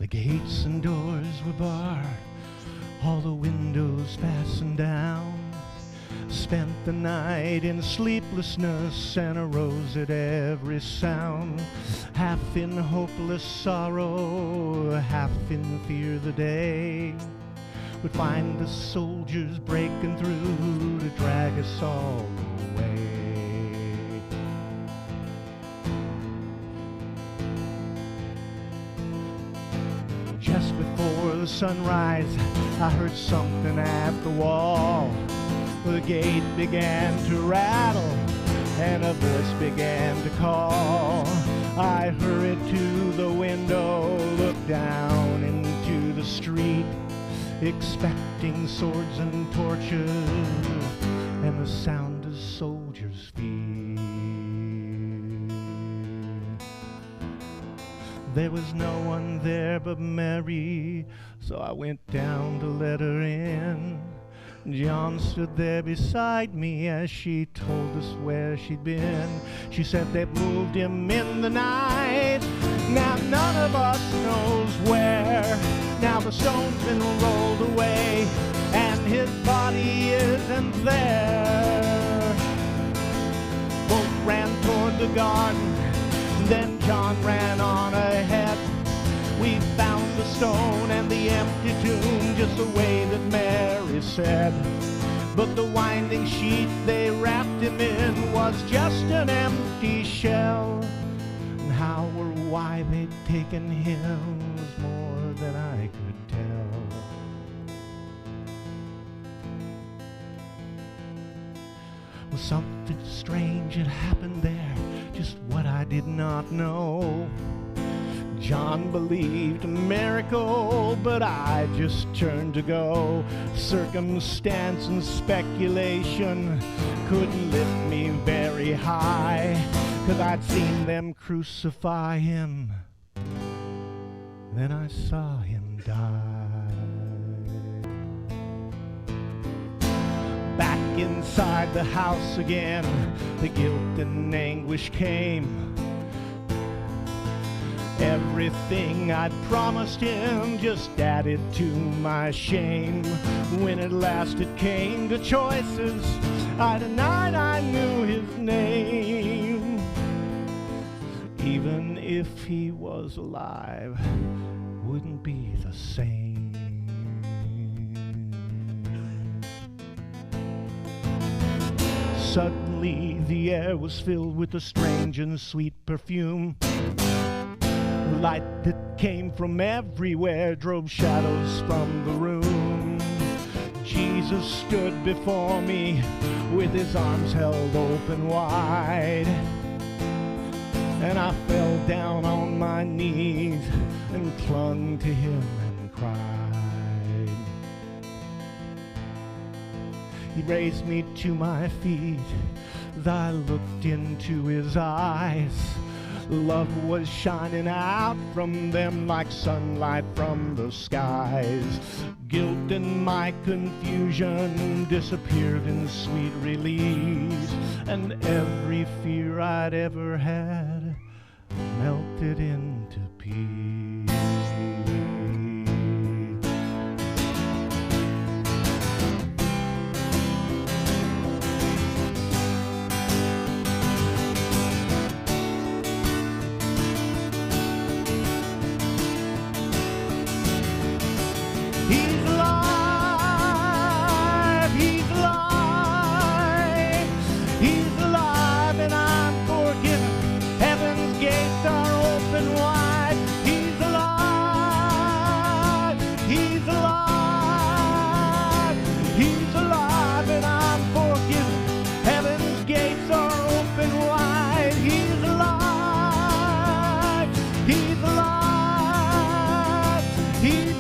The gates and doors were barred, all the windows fastened down. Spent the night in sleeplessness and arose at every sound. Half in hopeless sorrow, half in fear the day would find the soldiers breaking through to drag us all away. Just before the sunrise, I heard something at the wall. The gate began to rattle, and a voice began to call. I hurried to the window, looked down into the street, expecting swords and torches, and the sound of soldiers' feet. There was no one there but Mary, so I went down to let her in. John stood there beside me as she told us where she'd been. She said they'd moved him in the night, now none of us knows where. Now the stone's been rolled away and his body isn't there. Both ran toward the garden, then John ran on ahead. We found the stone and the empty tomb just the way that Mary said. But the winding sheet they wrapped him in was just an empty shell. And how or why they'd taken him was more than I could tell. Well, something strange had happened there, just what I did not know. John believed a miracle, but I just turned to go. Circumstance and speculation couldn't lift me very high, 'cause I'd seen them crucify him, then I saw him die. Back inside the house again, the guilt and anguish came. Everything I'd promised him just added to my shame. When at last it came to choices, I denied I knew his name. Even if he was alive, wouldn't be the same. Suddenly the air was filled with a strange and sweet perfume. Light that came from everywhere drove shadows from the room. Jesus stood before me with his arms held open wide, and I fell down on my knees and clung to him and cried. He raised me to my feet, I looked into his eyes. Love was shining out from them like sunlight from the skies. Guilt and my confusion disappeared in sweet release, and every fear I'd ever had melted into peace. He's alive, he's alive, he's alive, and I'm forgiven. Heaven's gates are open wide. He's alive, he's alive, he's alive, and I'm forgiven. Heaven's gates are open wide. He's alive, he's alive, he's